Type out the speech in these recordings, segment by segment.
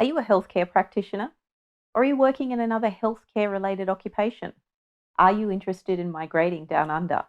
Are you a healthcare practitioner? Or are you working in another healthcare related occupation? Are you interested in migrating down under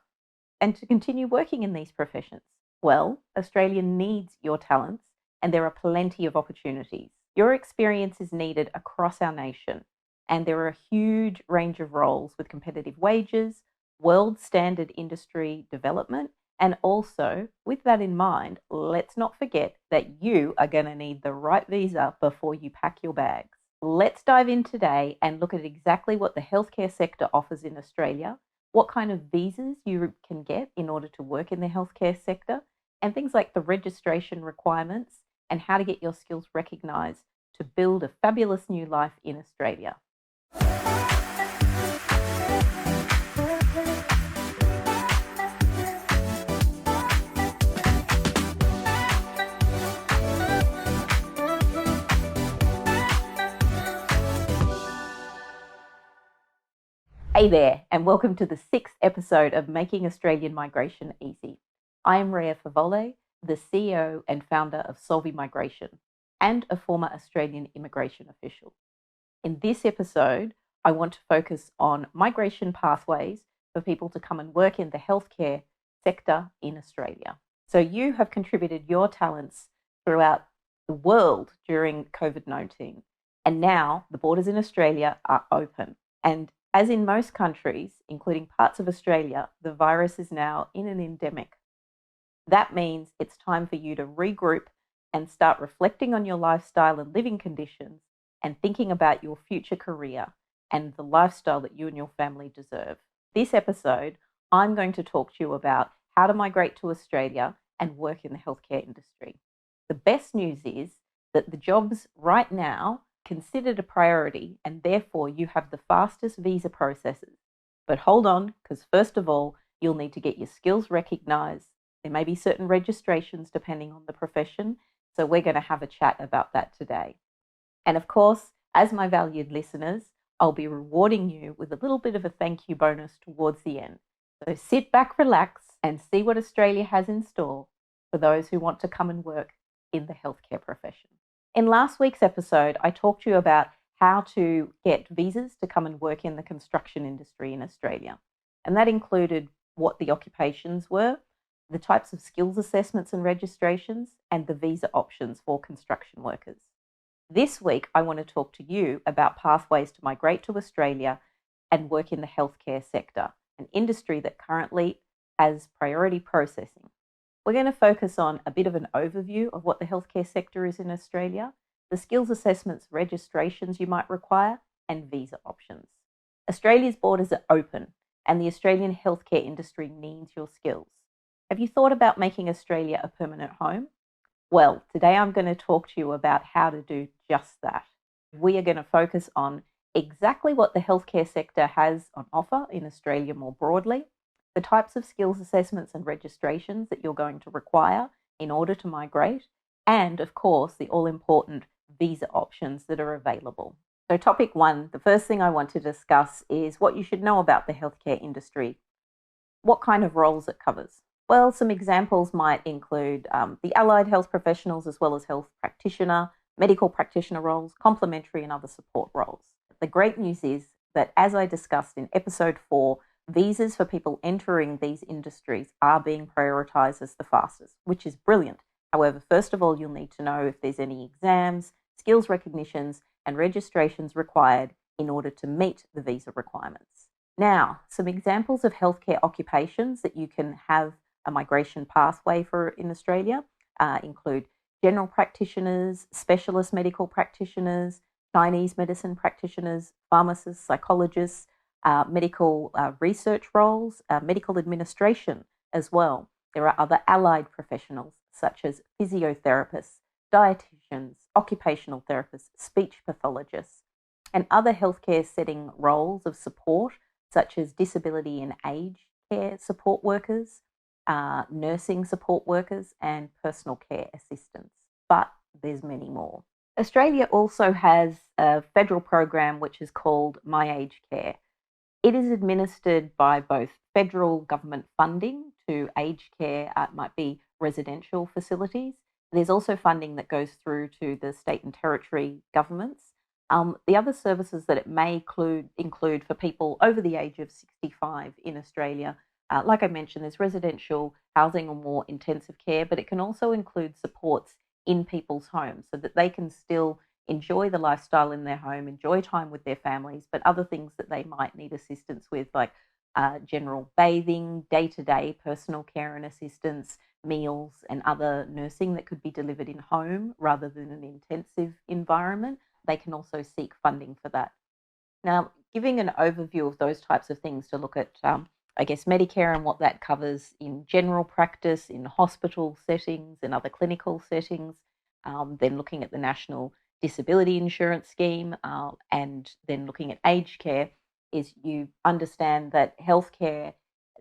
and to continue working in these professions? Well, Australia needs your talents and there are plenty of opportunities. Your experience is needed across our nation, and there are a huge range of roles with competitive wages, world standard industry development, and also, with that in mind, let's not forget that you are going to need the right visa before you pack your bags. Let's dive in today and look at exactly what the healthcare sector offers in Australia, what kind of visas you can get in order to work in the healthcare sector, and things like the registration requirements and how to get your skills recognised to build a fabulous new life in Australia. Hey there, and welcome to the 6th episode of Making Australian Migration Easy. I am Rhea Fawole, the CEO and founder of Solvi Migration, and a former Australian immigration official. In this episode, I want to focus on migration pathways for people to come and work in the healthcare sector in Australia. So you have contributed your talents throughout the world during COVID-19, and now the borders in Australia are open. And as in most countries, including parts of Australia, the virus is now in an endemic. That means it's time for you to regroup and start reflecting on your lifestyle and living conditions and thinking about your future career and the lifestyle that you and your family deserve. This episode, I'm going to talk to you about how to migrate to Australia and work in the healthcare industry. The best news is that the jobs right now considered a priority, and therefore you have the fastest visa processes. But hold on, because first of all, you'll need to get your skills recognised. There may be certain registrations depending on the profession, so we're going to have a chat about that today. And of course, as my valued listeners, I'll be rewarding you with a little bit of a thank you bonus towards the end. So sit back, relax, and see what Australia has in store for those who want to come and work in the healthcare profession. In last week's episode, I talked to you about how to get visas to come and work in the construction industry in Australia. And that included what the occupations were, the types of skills assessments and registrations, and the visa options for construction workers. This week, I want to talk to you about pathways to migrate to Australia and work in the healthcare sector, an industry that currently has priority processing. We're going to focus on a bit of an overview of what the healthcare sector is in Australia, the skills assessments, registrations you might require, and visa options. Australia's borders are open, and the Australian healthcare industry needs your skills. Have you thought about making Australia a permanent home? Well, today I'm going to talk to you about how to do just that. We are going to focus on exactly what the healthcare sector has on offer in Australia more broadly, the types of skills assessments and registrations that you're going to require in order to migrate, and of course, the all-important visa options that are available. So topic 1, the first thing I want to discuss is what you should know about the healthcare industry. What kind of roles it covers? Well, some examples might include the allied health professionals as well as health practitioner, medical practitioner roles, complementary and other support roles. The great news is that, as I discussed in episode 4, visas for people entering these industries are being prioritised as the fastest, which is brilliant. However, first of all, you'll need to know if there's any exams, skills recognitions, and registrations required in order to meet the visa requirements. Now, some examples of healthcare occupations that you can have a migration pathway for in Australia include general practitioners, specialist medical practitioners, Chinese medicine practitioners, pharmacists, psychologists, medical research roles, medical administration as well. There are other allied professionals such as physiotherapists, dietitians, occupational therapists, speech pathologists, and other healthcare setting roles of support such as disability and aged care support workers, nursing support workers, and personal care assistants. But there's many more. Australia also has a federal program which is called My Aged Care. It is administered by both federal government funding to aged care, it might be residential facilities, There's also funding that goes through to the state and territory governments. The other services that it may include for people over the age of 65 in Australia, like I mentioned, there's residential housing or more intensive care, but it can also include supports in people's homes so that they can still enjoy the lifestyle in their home, enjoy time with their families, but other things that they might need assistance with, like general bathing, day-to-day personal care and assistance, meals, and other nursing that could be delivered in home rather than an intensive environment. They can also seek funding for that. Now, giving an overview of those types of things to look at, I guess, Medicare and what that covers in general practice, in hospital settings, and other clinical settings, then looking at the National Disability Insurance Scheme, and then looking at aged care, is you understand that healthcare,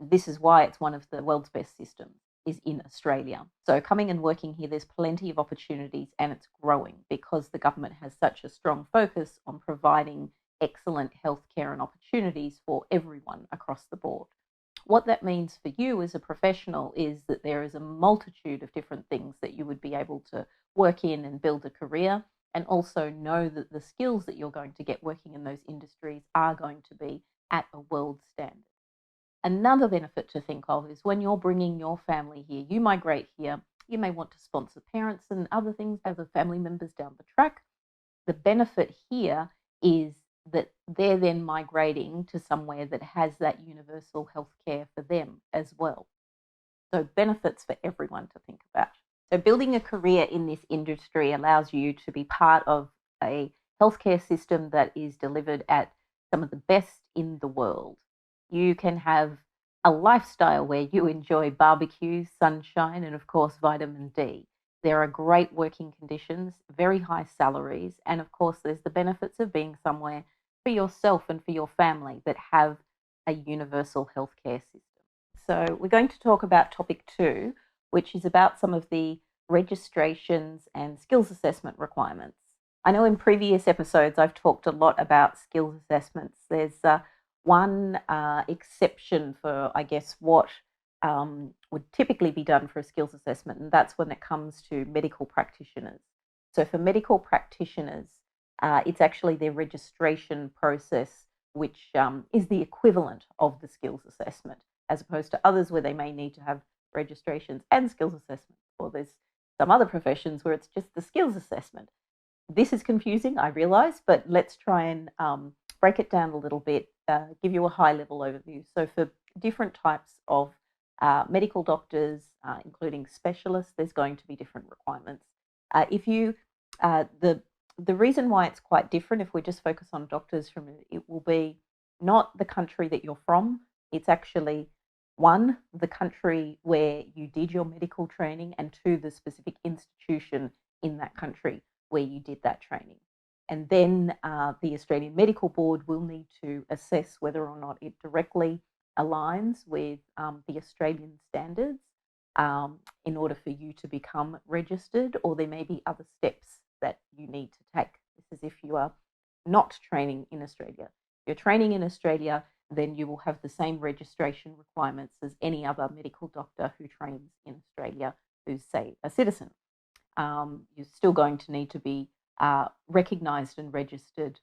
this is why it's one of the world's best systems, is in Australia. So coming and working here, there's plenty of opportunities and it's growing because the government has such a strong focus on providing excellent healthcare and opportunities for everyone across the board. What that means for you as a professional is that there is a multitude of different things that you would be able to work in and build a career, and also know that the skills that you're going to get working in those industries are going to be at a world standard. Another benefit to think of is when you're bringing your family here, you migrate here, you may want to sponsor parents and other things, other family members down the track. The benefit here is that they're then migrating to somewhere that has that universal health care for them as well. So benefits for everyone to think about. So building a career in this industry allows you to be part of a healthcare system that is delivered at some of the best in the world. You can have a lifestyle where you enjoy barbecues, sunshine, and of course, vitamin D. There are great working conditions, very high salaries, and of course, there's the benefits of being somewhere for yourself and for your family that have a universal healthcare system. So we're going to talk about topic 2, which is about some of the registrations and skills assessment requirements. I know in previous episodes I've talked a lot about skills assessments. There's one exception for, I guess, what would typically be done for a skills assessment, and that's when it comes to medical practitioners. So for medical practitioners, it's actually their registration process, which is the equivalent of the skills assessment, as opposed to others where they may need to have registrations and skills assessment, or there's some other professions where it's just the skills assessment. This is confusing, I realize, but let's try and break it down a little bit, give you a high-level overview. So for different types of medical doctors, including specialists, there's going to be different requirements. The reason why it's quite different, if we just focus on doctors, it will be not the country that you're from. It's actually, 1, the country where you did your medical training, and 2, the specific institution in that country where you did that training. And then the Australian Medical Board will need to assess whether or not it directly aligns with the Australian standards in order for you to become registered, or there may be other steps that you need to take. This is if you are not training in Australia. If you're training in Australia, then you will have the same registration requirements as any other medical doctor who trains in Australia who's, say, a citizen. You're still going to need to be recognised and registered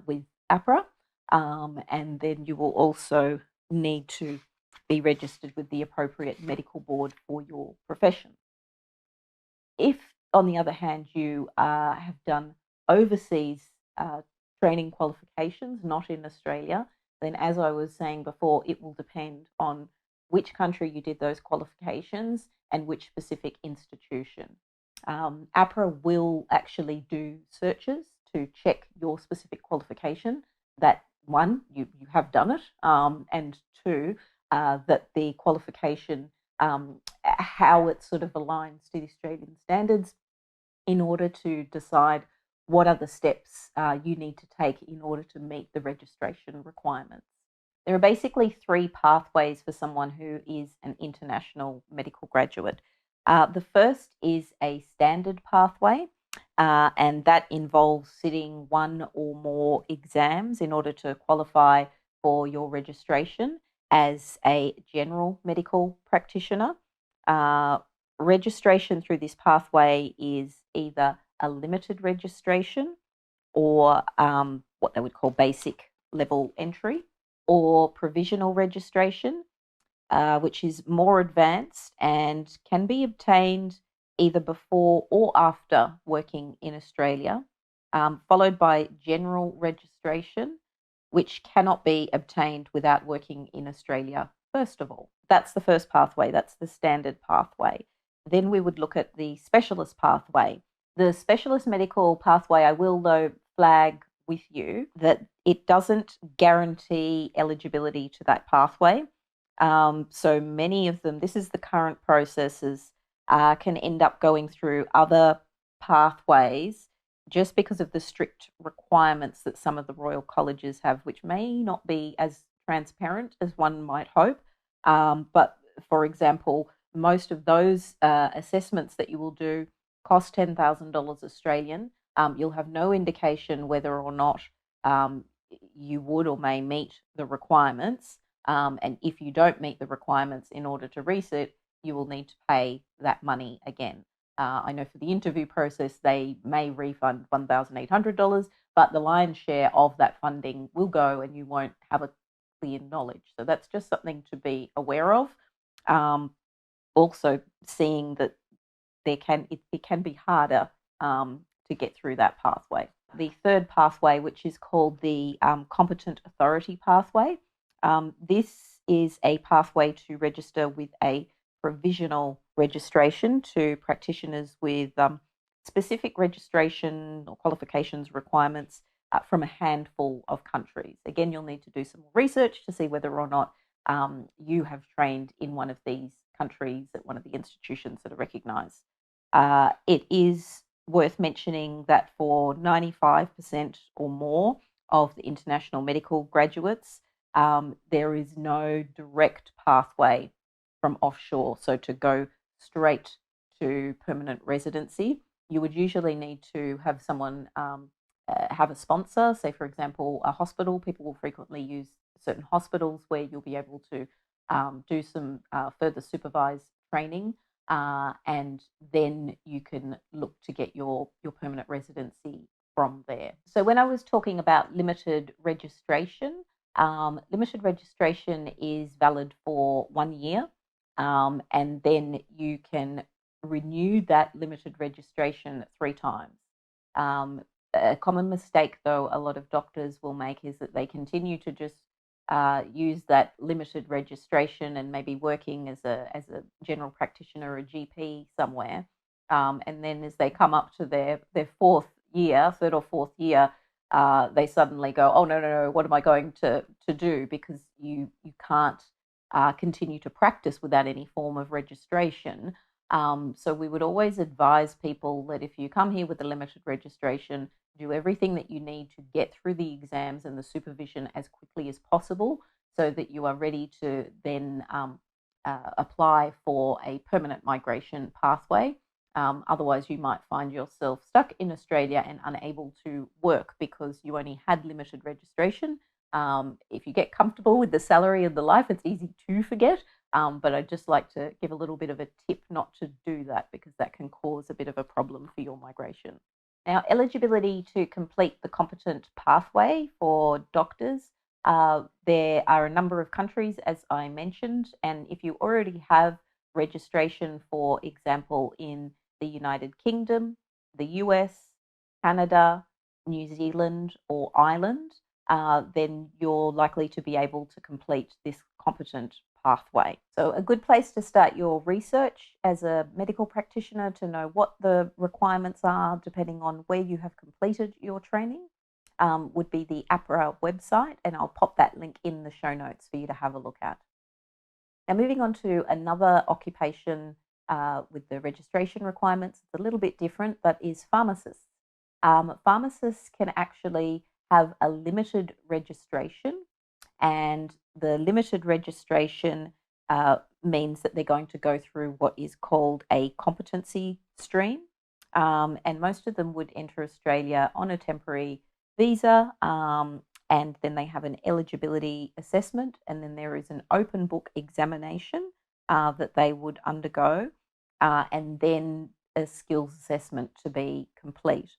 with APRA, and then you will also need to be registered with the appropriate medical board for your profession. If, on the other hand, you have done overseas training qualifications, not in Australia, then as I was saying before, it will depend on which country you did those qualifications and which specific institution. APRA will actually do searches to check your specific qualification, that 1, you have done it, and 2, that the qualification, how it sort of aligns to the Australian standards, in order to decide what other steps you need to take in order to meet the registration requirements. There are basically 3 pathways for someone who is an international medical graduate. The first is a standard pathway, and that involves sitting 1 or more exams in order to qualify for your registration as a general medical practitioner. Registration through this pathway is either a limited registration or what they would call basic level entry, or provisional registration, which is more advanced and can be obtained either before or after working in Australia, followed by general registration, which cannot be obtained without working in Australia, first of all. That's the first pathway, that's the standard pathway. Then we would look at the specialist pathway. The specialist medical pathway, I will though flag with you that it doesn't guarantee eligibility to that pathway. So many of them, this is the current processes, can end up going through other pathways just because of the strict requirements that some of the Royal Colleges have, which may not be as transparent as one might hope. But for example, most of those assessments that you will do cost $10,000 Australian. You'll have no indication whether or not you would or may meet the requirements. And if you don't meet the requirements in order to resit, you will need to pay that money again. I know for the interview process, they may refund $1,800, but the lion's share of that funding will go and you won't have a clear knowledge. So that's just something to be aware of. Also seeing that it can be harder to get through that pathway. The third pathway, which is called the competent authority pathway, this is a pathway to register with a provisional registration to practitioners with specific registration or qualifications requirements from a handful of countries. Again, you'll need to do some more research to see whether or not you have trained in one of these countries at one of the institutions that are recognised. It is worth mentioning that for 95% or more of the international medical graduates, there is no direct pathway from offshore. So to go straight to permanent residency, you would usually need to have someone have a sponsor. Say, for example, a hospital. People will frequently use certain hospitals where you'll be able to do some further supervised training, and then you can look to get your permanent residency from there. So when I was talking about limited registration is valid for 1 year, and then you can renew that limited registration 3 times. A common mistake, though, a lot of doctors will make is that they continue to just use that limited registration and maybe working as a general practitioner or a GP somewhere, and then as they come up to their third or fourth year, they suddenly go, oh no, what am I going to do? Because you can't continue to practice without any form of registration. So we would always advise people that if you come here with a limited registration, do everything that you need to get through the exams and the supervision as quickly as possible so that you are ready to then apply for a permanent migration pathway. Otherwise, you might find yourself stuck in Australia and unable to work because you only had limited registration. If you get comfortable with the salary and the life, it's easy to forget. But I'd just like to give a little bit of a tip not to do that because that can cause a bit of a problem for your migration. Now, eligibility to complete the competent pathway for doctors, there are a number of countries, as I mentioned, and if you already have registration, for example, in the United Kingdom, the US, Canada, New Zealand, or Ireland, then you're likely to be able to complete this competent pathway. So a good place to start your research as a medical practitioner to know what the requirements are depending on where you have completed your training would be the APRA website, and I'll pop that link in the show notes for you to have a look at. Now, moving on to another occupation with the registration requirements, it's a little bit different, but is pharmacists. Pharmacists can actually have a limited registration, and the limited registration means that they're going to go through what is called a competency stream, and most of them would enter Australia on a temporary visa, and then they have an eligibility assessment, and then there is an open book examination that they would undergo. and then a skills assessment to be complete.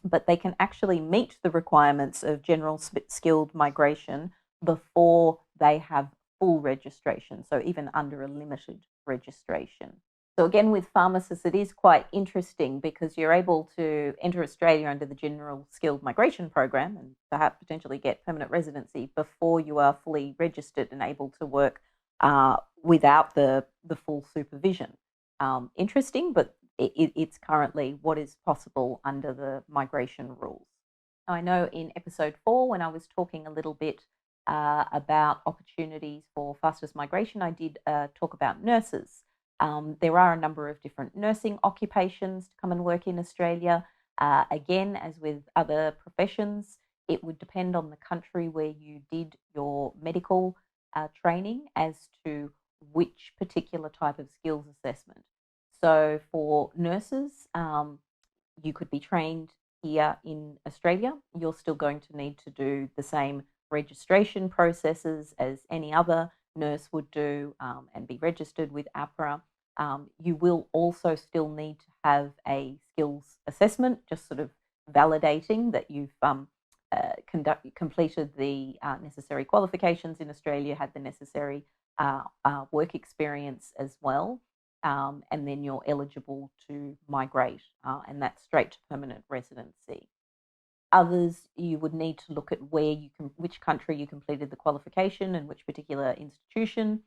But they can actually meet the requirements of general skilled migration before they have full registration, so even under a limited registration. So again, with pharmacists, it is quite interesting because you're able to enter Australia under the General Skilled Migration Program and perhaps potentially get permanent residency before you are fully registered and able to work without the full supervision. Interesting, but it's currently what is possible under the migration rules. I know in episode 4, when I was talking a little bit about opportunities for fastest migration, I did talk about nurses. There are a number of different nursing occupations to come and work in Australia. Again, as with other professions, it would depend on the country where you did your medical training as to which particular type of skills assessment. So for nurses, you could be trained here in Australia. You're still going to need to do the same registration processes as any other nurse would do and be registered with APRA. You will also still need to have a skills assessment, just sort of validating that you've completed the necessary qualifications in Australia, had the necessary work experience as well. And then you're eligible to migrate, and that's straight to permanent residency. Others, you would need to look at which country you completed the qualification and which particular institution.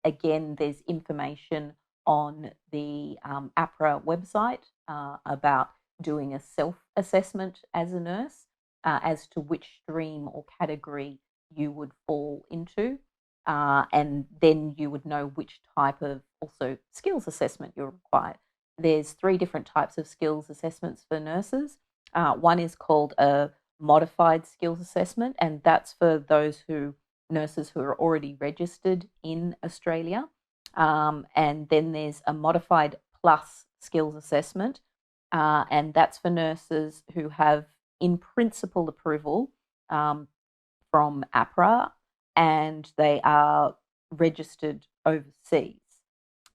Again, there's information on the APRA website about doing a self-assessment as a nurse as to which stream or category you would fall into. And then you would know which type of also skills assessment you're required. There's 3 different types of skills assessments for nurses. One is called a modified skills assessment, and that's for those nurses who are already registered in Australia. And then there's a modified plus skills assessment, and that's for nurses who have in principle approval from APRA, and they are registered overseas.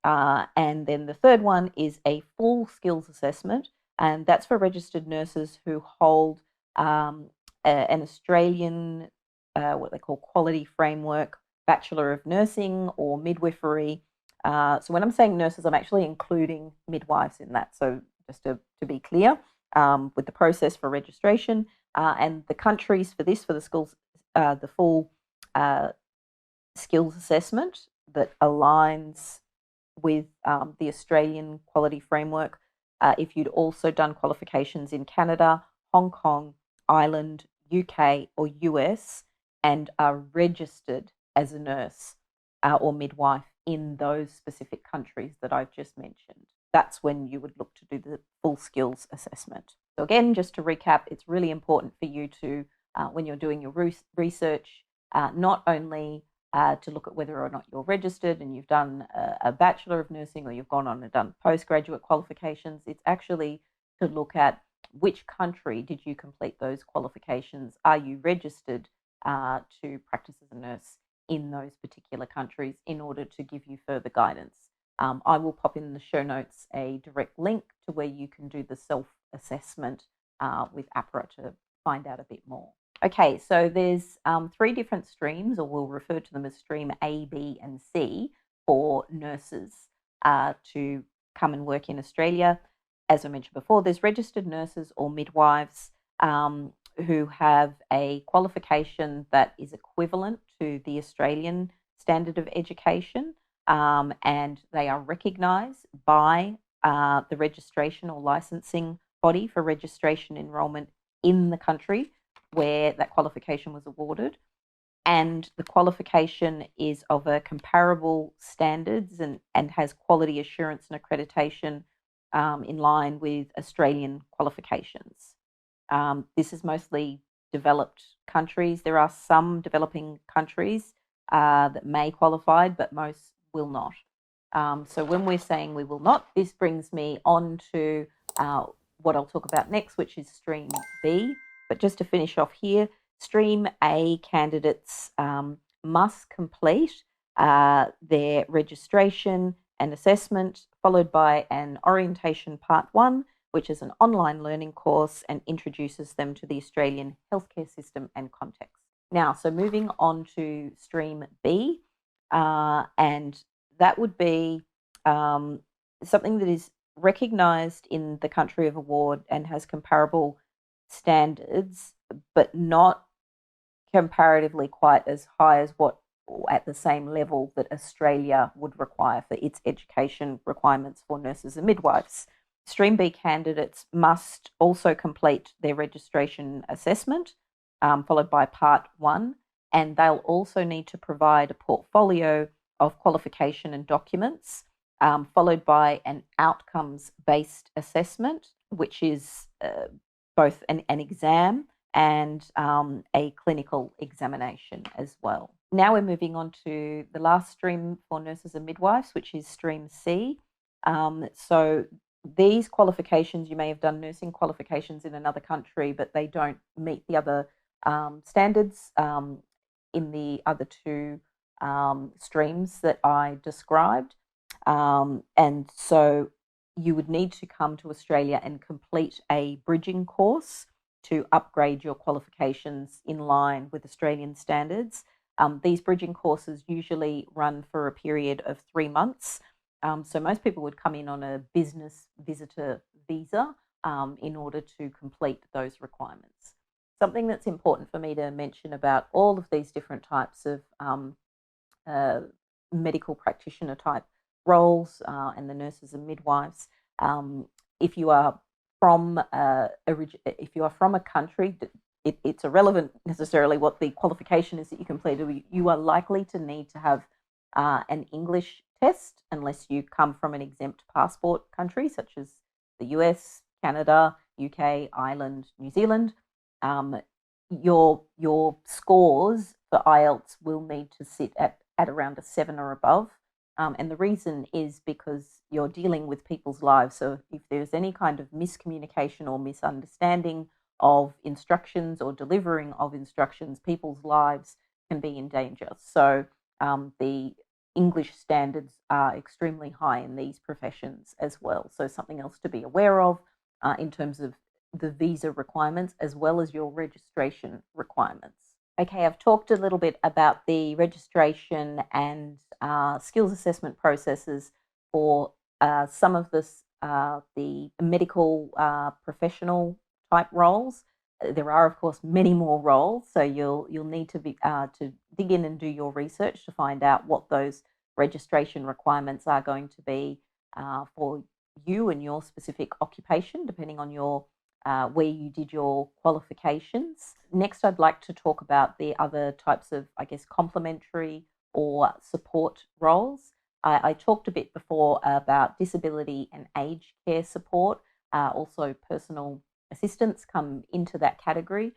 And then the third one is a full skills assessment, and that's for registered nurses who hold an Australian, what they call quality framework, Bachelor of Nursing or midwifery. So when I'm saying nurses, I'm actually including midwives in that. So just to be clear, with the process for registration and the countries for this, for the schools, the full skills assessment that aligns with the Australian quality framework. If you'd also done qualifications in Canada, Hong Kong, Ireland, UK, or US, and are registered as a nurse or midwife in those specific countries that I've just mentioned, that's when you would look to do the full skills assessment. So again, just to recap, it's really important for you to, when you're doing your research, not only to look at whether or not you're registered and you've done a Bachelor of Nursing or you've gone on and done postgraduate qualifications, it's actually to look at which country did you complete those qualifications? Are you registered to practice as a nurse in those particular countries in order to give you further guidance? I will pop in the show notes a direct link to where you can do the self-assessment with APRA to find out a bit more. Okay, so there's 3 different streams, or we'll refer to them as stream A, B, and C for nurses to come and work in Australia. As I mentioned before, there's registered nurses or midwives who have a qualification that is equivalent to the Australian standard of education, and they are recognised by the registration or licensing body for registration enrolment in the country where that qualification was awarded. And the qualification is of a comparable standards and has quality assurance and accreditation in line with Australian qualifications. This is mostly developed countries. There are some developing countries that may qualify, but most will not. So when we're saying we will not, this brings me on to what I'll talk about next, which is stream B. But just to finish off here, stream A candidates must complete their registration and assessment followed by an orientation part 1, which is an online learning course and introduces them to the Australian healthcare system and context. Now, so moving on to stream B, and that would be something that is recognised in the country of award and has comparable standards, but not comparatively quite as high as what, or at the same level that Australia would require for its education requirements for nurses and midwives. Stream B candidates must also complete their registration assessment, followed by part 1, and they'll also need to provide a portfolio of qualification and documents, followed by an outcomes-based assessment, which is both an exam and a clinical examination as well. Now we're moving on to the last stream for nurses and midwives, which is stream C. So these qualifications, you may have done nursing qualifications in another country, but they don't meet the other standards in the other two streams that I described. And so you would need to come to Australia and complete a bridging course to upgrade your qualifications in line with Australian standards. These bridging courses usually run for a period of 3 months. So most people would come in on a business visitor visa in order to complete those requirements. Something that's important for me to mention about all of these different types of medical practitioner type roles and the nurses and midwives, if you are from a country, it's irrelevant necessarily what the qualification is that you completed. You are likely to need to have an English test unless you come from an exempt passport country such as the US, Canada, UK, Ireland, New Zealand. Your scores for IELTS will need to sit at around a 7 or above. And the reason is because you're dealing with people's lives. So if there's any kind of miscommunication or misunderstanding of instructions or delivering of instructions, people's lives can be in danger. So the English standards are extremely high in these professions as well. So something else to be aware of in terms of the visa requirements as well as your registration requirements. Okay, I've talked a little bit about the registration and skills assessment processes for some of the medical professional type roles. There are, of course, many more roles, so you'll need to be to dig in and do your research to find out what those registration requirements are going to be for you and your specific occupation, depending on your where you did your qualifications. Next, I'd like to talk about the other types of, I guess, complementary or support roles. I talked a bit before about disability and aged care support. Also, personal assistants come into that category.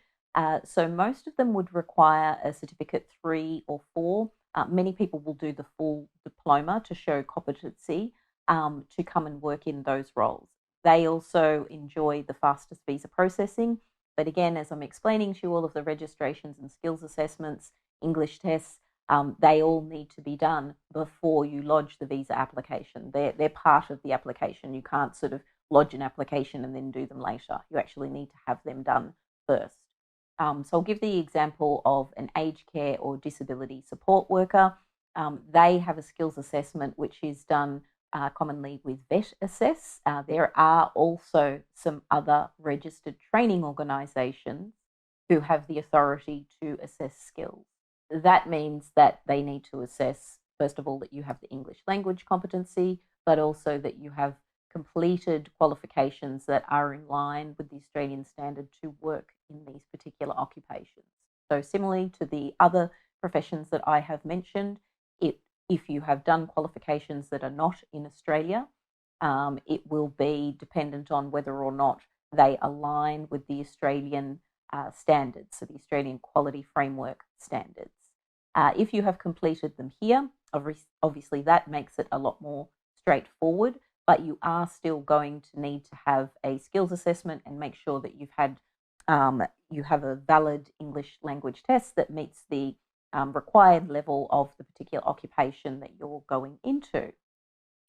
So most of them would require a certificate 3 or 4. Many people will do the full diploma to show competency to come and work in those roles. They also enjoy the fastest visa processing. But again, as I'm explaining to you, all of the registrations and skills assessments, English tests, they all need to be done before you lodge the visa application. They're part of the application. You can't sort of lodge an application and then do them later. You actually need to have them done first. So I'll give the example of an aged care or disability support worker. They have a skills assessment which is done commonly with Vet Assess. There are also some other registered training organisations who have the authority to assess skills. That means that they need to assess, first of all, that you have the English language competency, but also that you have completed qualifications that are in line with the Australian standard to work in these particular occupations. So similarly to the other professions that I have mentioned, if you have done qualifications that are not in Australia, it will be dependent on whether or not they align with the Australian standards, so the Australian Quality Framework standards. If you have completed them here, obviously that makes it a lot more straightforward, but you are still going to need to have a skills assessment and make sure that you have a valid English language test that meets the required level of the particular occupation that you're going into.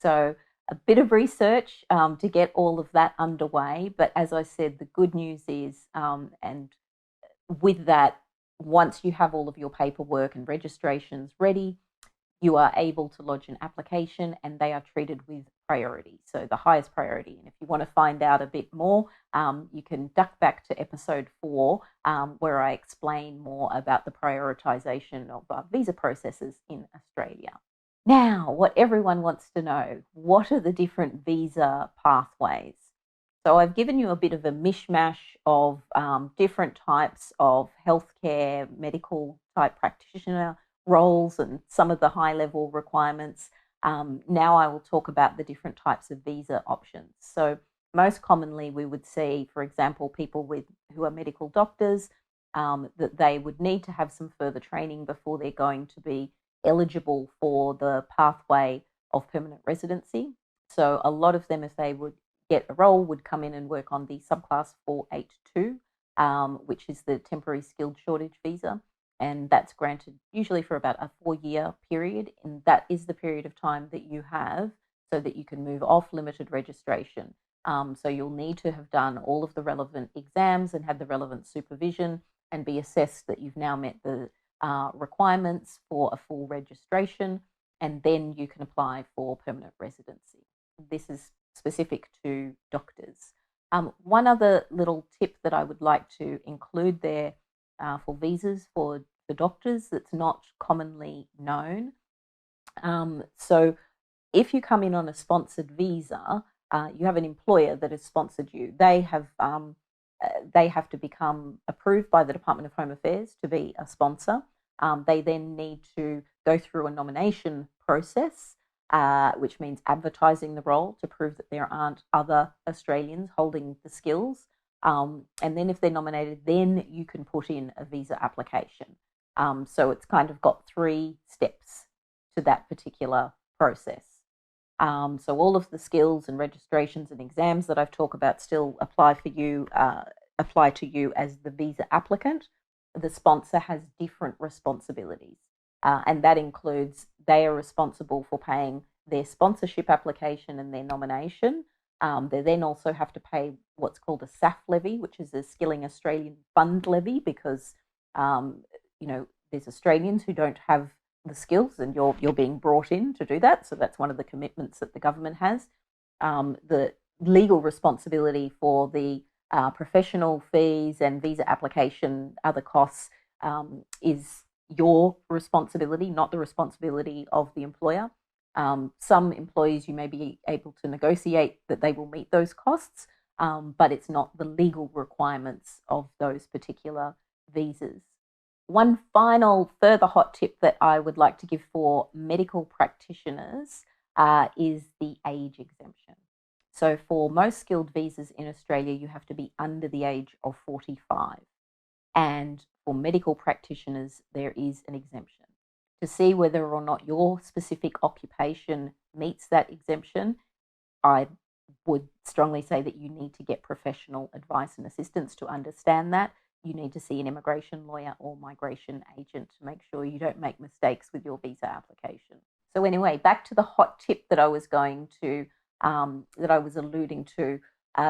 So a bit of research to get all of that underway. But as I said, the good news is, and with that, once you have all of your paperwork and registrations ready, you are able to lodge an application and they are treated with priority, so the highest priority. And if you want to find out a bit more, you can duck back to episode 4, where I explain more about the prioritization of visa processes in Australia. Now, what everyone wants to know, what are the different visa pathways? So I've given you a bit of a mishmash of different types of healthcare, medical type practitioner roles and some of the high level requirements. Now I will talk about the different types of visa options. So most commonly we would see, for example, people who are medical doctors, that they would need to have some further training before they're going to be eligible for the pathway of permanent residency. So a lot of them, if they would get a role, would come in and work on the subclass 482, which is the temporary skilled shortage visa. And that's granted usually for about a 4-year period. And that is the period of time that you have so that you can move off limited registration. So you'll need to have done all of the relevant exams and had the relevant supervision and be assessed that you've now met the requirements for a full registration, and then you can apply for permanent residency. This is specific to doctors. One other little tip that I would like to include there for visas for doctors that's not commonly known. So if you come in on a sponsored visa, you have an employer that has sponsored you. They have to become approved by the Department of Home Affairs to be a sponsor. They then need to go through a nomination process, which means advertising the role to prove that there aren't other Australians holding the skills. And then if they're nominated, then you can put in a visa application. So it's kind of got 3 steps to that particular process. So all of the skills and registrations and exams that I've talked about still apply to you as the visa applicant. The sponsor has different responsibilities, and that includes they are responsible for paying their sponsorship application and their nomination. They then also have to pay what's called a SAF levy, which is a Skilling Australian Fund levy, because there's Australians who don't have the skills, and you're being brought in to do that. So that's one of the commitments that the government has. The legal responsibility for the professional fees and visa application, other costs, is your responsibility, not the responsibility of the employer. Some employees, you may be able to negotiate that they will meet those costs, but it's not the legal requirements of those particular visas. One final further hot tip that I would like to give for medical practitioners is the age exemption. So for most skilled visas in Australia, you have to be under the age of 45. And for medical practitioners, there is an exemption. To see whether or not your specific occupation meets that exemption, I would strongly say that you need to get professional advice and assistance to understand that. You need to see an immigration lawyer or migration agent to make sure you don't make mistakes with your visa application. So anyway, back to the hot tip that I was alluding to.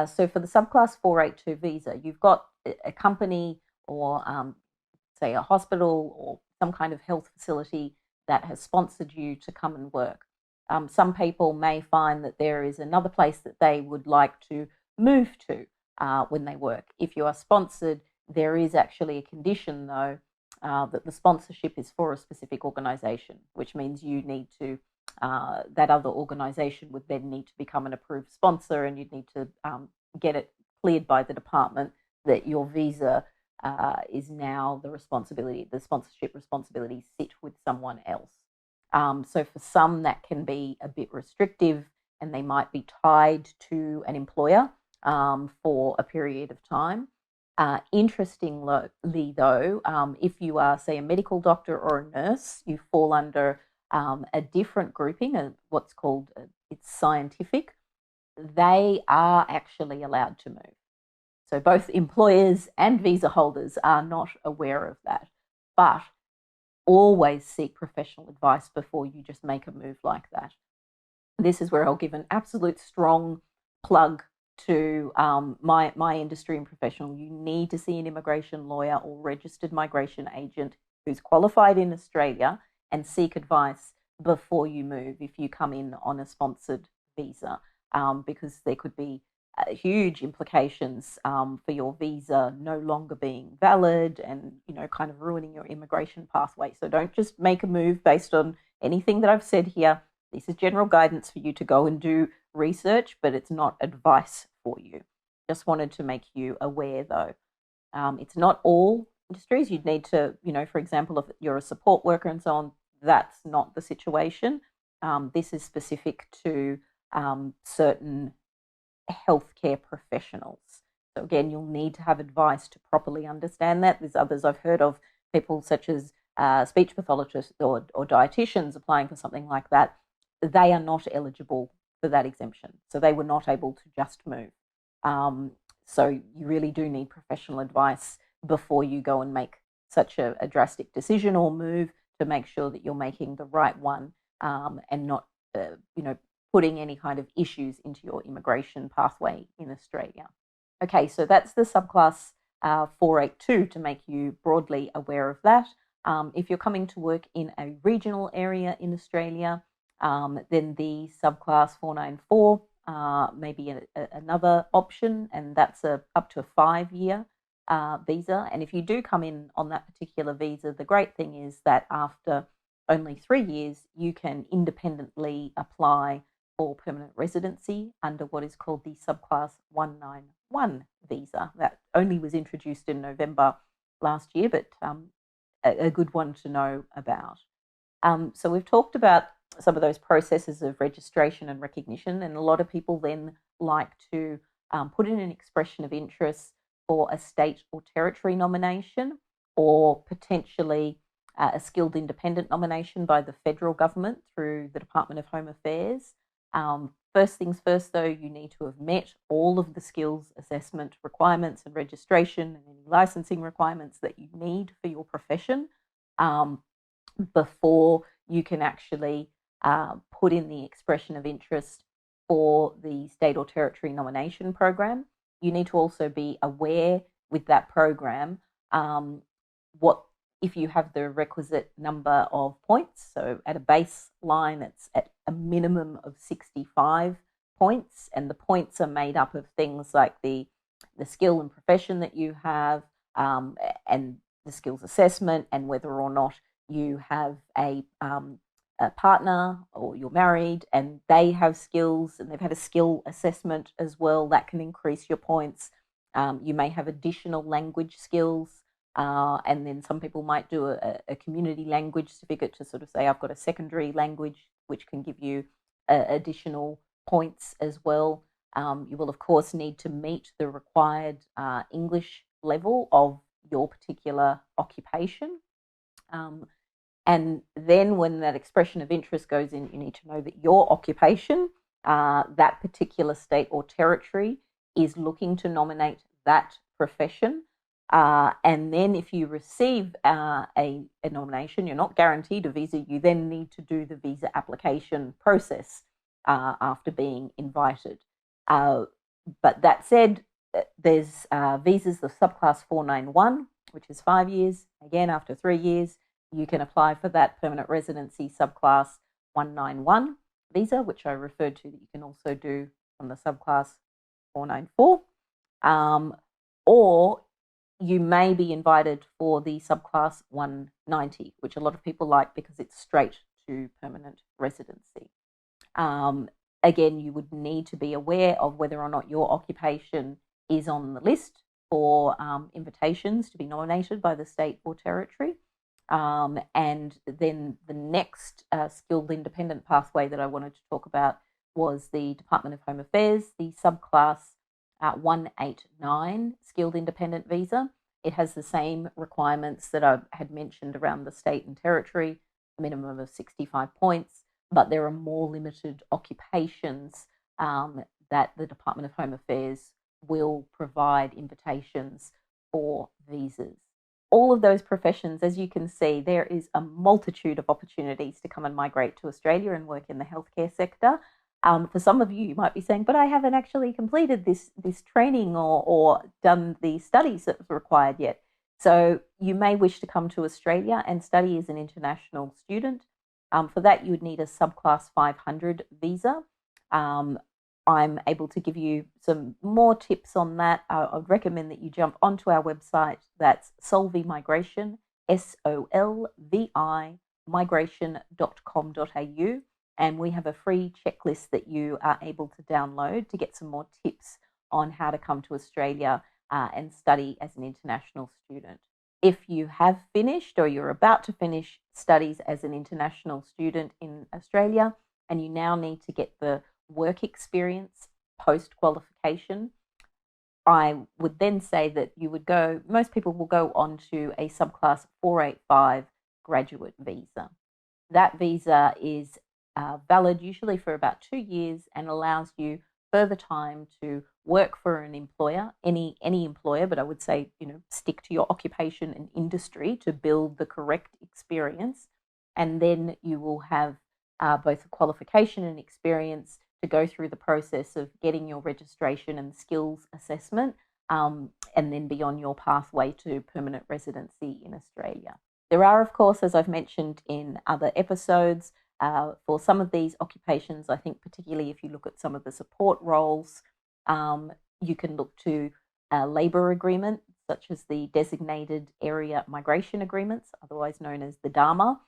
So for the subclass 482 visa, you've got a company or say a hospital or some kind of health facility that has sponsored you to come and work. Some people may find that there is another place that they would like to move to when they work. If you are sponsored, there is actually a condition, though, that the sponsorship is for a specific organisation, which means you need to, that other organisation would then need to become an approved sponsor, and you'd need to get it cleared by the department that your visa is now the sponsorship responsibilities sit with someone else. So for some, that can be a bit restrictive, and they might be tied to an employer for a period of time. Interestingly, though, if you are, say, a medical doctor or a nurse, you fall under a different grouping, what's called, it's scientific. They are actually allowed to move. So both employers and visa holders are not aware of that. But always seek professional advice before you just make a move like that. This is where I'll give an absolute strong plug to my industry and professional. You need to see an immigration lawyer or registered migration agent who's qualified in Australia and seek advice before you move if you come in on a sponsored visa, because there could be huge implications for your visa no longer being valid and, kind of ruining your immigration pathway. So don't just make a move based on anything that I've said here. This is general guidance for you to go and do research, but it's not advice for you. Just wanted to make you aware, though. It's not all industries. You'd need to, for example, if you're a support worker and so on, that's not the situation. This is specific to certain healthcare professionals. So again, you'll need to have advice to properly understand that. There's others I've heard of, people such as speech pathologists or dietitians applying for something like that. They are not eligible for that exemption. So they were not able to just move. So you really do need professional advice before you go and make such a drastic decision or move, to make sure that you're making the right one, and not, putting any kind of issues into your immigration pathway in Australia. Okay, so that's the subclass 482, to make you broadly aware of that. If you're coming to work in a regional area in Australia, then the subclass 494 may be another option, and that's up to a 5-year visa. And if you do come in on that particular visa, the great thing is that after only 3 years, you can independently apply for permanent residency under what is called the subclass 191 visa. That only was introduced in November last year, but a good one to know about. So we've talked about some of those processes of registration and recognition, and a lot of people then like to put in an expression of interest for a state or territory nomination, or potentially a skilled independent nomination by the federal government through the Department of Home Affairs. First things first, though, you need to have met all of the skills assessment requirements and registration and any licensing requirements that you need for your profession before you can actually put in the expression of interest for the state or territory nomination program. You need to also be aware with that program what if you have the requisite number of points. So at a baseline, it's at a minimum of 65 points, and the points are made up of things like the skill and profession that you have, and the skills assessment, and whether or not you have a partner or you're married and they have skills and they've had a skill assessment as well. That can increase your points. You may have additional language skills. And then some people might do a community language certificate to sort of say, I've got a secondary language, which can give you additional points as well. You will, of course, need to meet the required English level of your particular occupation. And then when that expression of interest goes in, you need to know that your occupation, that particular state or territory, is looking to nominate that profession. And then if you receive a nomination, you're not guaranteed a visa, you then need to do the visa application process after being invited. But that said, there's visas, the subclass 491, which is 5 years. Again, after 3 years, you can apply for that permanent residency subclass 191 visa, which I referred to, that you can also do from the subclass 494. Or you may be invited for the subclass 190, which a lot of people like because it's straight to permanent residency. Again, you would need to be aware of whether or not your occupation is on the list for invitations to be nominated by the state or territory. And then the next skilled independent pathway that I wanted to talk about was the Department of Home Affairs, the subclass 189 skilled independent visa. It has the same requirements that I had mentioned around the state and territory, a minimum of 65 points, but there are more limited occupations that the Department of Home Affairs will provide invitations for visas. All of those professions, as you can see, there is a multitude of opportunities to come and migrate to Australia and work in the healthcare sector. For some of you, you might be saying, but I haven't actually completed this training or done the studies that's required yet. So you may wish to come to Australia and study as an international student. For that, you would need a subclass 500 visa. I'm able to give you some more tips on that. I would recommend that you jump onto our website. That's Solvi Migration, SOLVI migration.com.au, and we have a free checklist that you are able to download to get some more tips on how to come to Australia and study as an international student. If you have finished or you're about to finish studies as an international student in Australia and you now need to get the work experience post-qualification, I would then say that you would go, most people will go on to a subclass 485 graduate visa. That visa is valid usually for about 2 years and allows you further time to work for an employer, any employer, but I would say, stick to your occupation and industry to build the correct experience. And then you will have both a qualification and experience to go through the process of getting your registration and skills assessment, and then be on your pathway to permanent residency in Australia. There are, of course, as I've mentioned in other episodes, for some of these occupations, I think particularly if you look at some of the support roles, you can look to a labour agreement, such as the Designated Area Migration Agreements, otherwise known as the DAMA.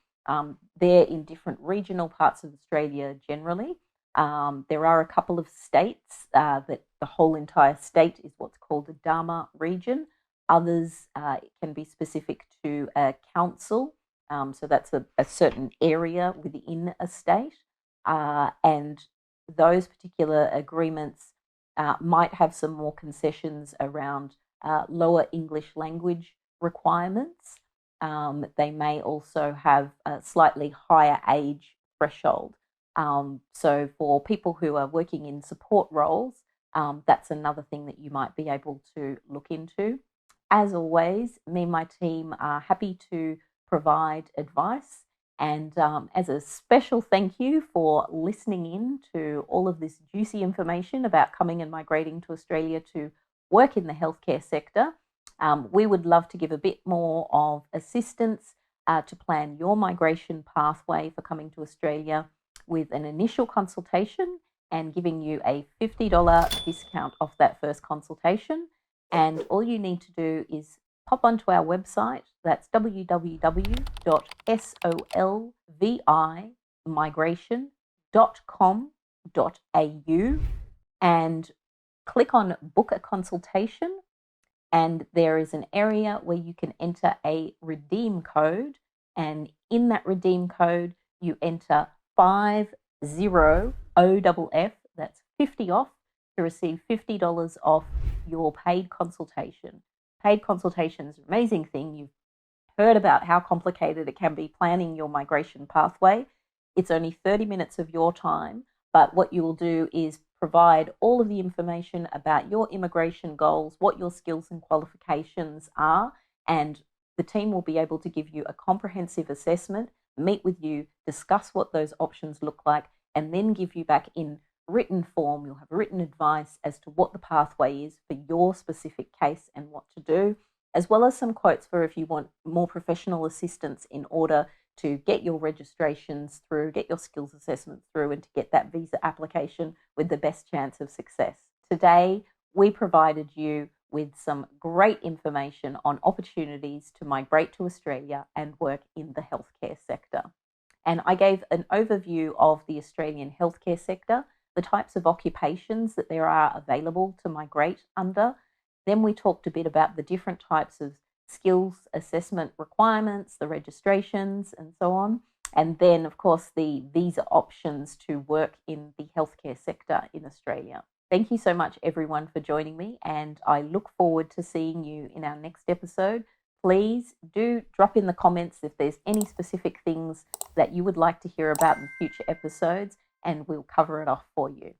They're in different regional parts of Australia generally. There are a couple of states that the whole entire state is what's called a DAMA region. Others can be specific to a council, so that's a certain area within a state, and those particular agreements might have some more concessions around lower English language requirements. They may also have a slightly higher age threshold. So for people who are working in support roles, that's another thing that you might be able to look into. As always, me and my team are happy to provide advice. And as a special thank you for listening in to all of this juicy information about coming and migrating to Australia to work in the healthcare sector, we would love to give a bit more of assistance to plan your migration pathway for coming to Australia with an initial consultation and giving you a $50 discount off that first consultation. And all you need to do is pop onto our website. That's www.solvimigration.com.au and click on book a consultation. And there is an area where you can enter a redeem code. And in that redeem code, you enter 50OFF, that's 50 off, to receive $50 off your paid consultation. Paid consultation is an amazing thing. You've heard about how complicated it can be planning your migration pathway. It's only 30 minutes of your time, but what you will do is provide all of the information about your immigration goals, what your skills and qualifications are, and the team will be able to give you a comprehensive assessment, meet with you, discuss what those options look like, and then give you back in written form. You'll have written advice as to what the pathway is for your specific case and what to do, as well as some quotes for if you want more professional assistance in order to get your registrations through, get your skills assessments through, and to get that visa application with the best chance of success. Today, we provided you with some great information on opportunities to migrate to Australia and work in the healthcare sector. And I gave an overview of the Australian healthcare sector, the types of occupations that there are available to migrate under. Then we talked a bit about the different types of skills assessment requirements, the registrations, and so on. And then, of course, the visa options to work in the healthcare sector in Australia. Thank you so much, everyone, for joining me, and I look forward to seeing you in our next episode. Please do drop in the comments if there's any specific things that you would like to hear about in future episodes, and we'll cover it off for you.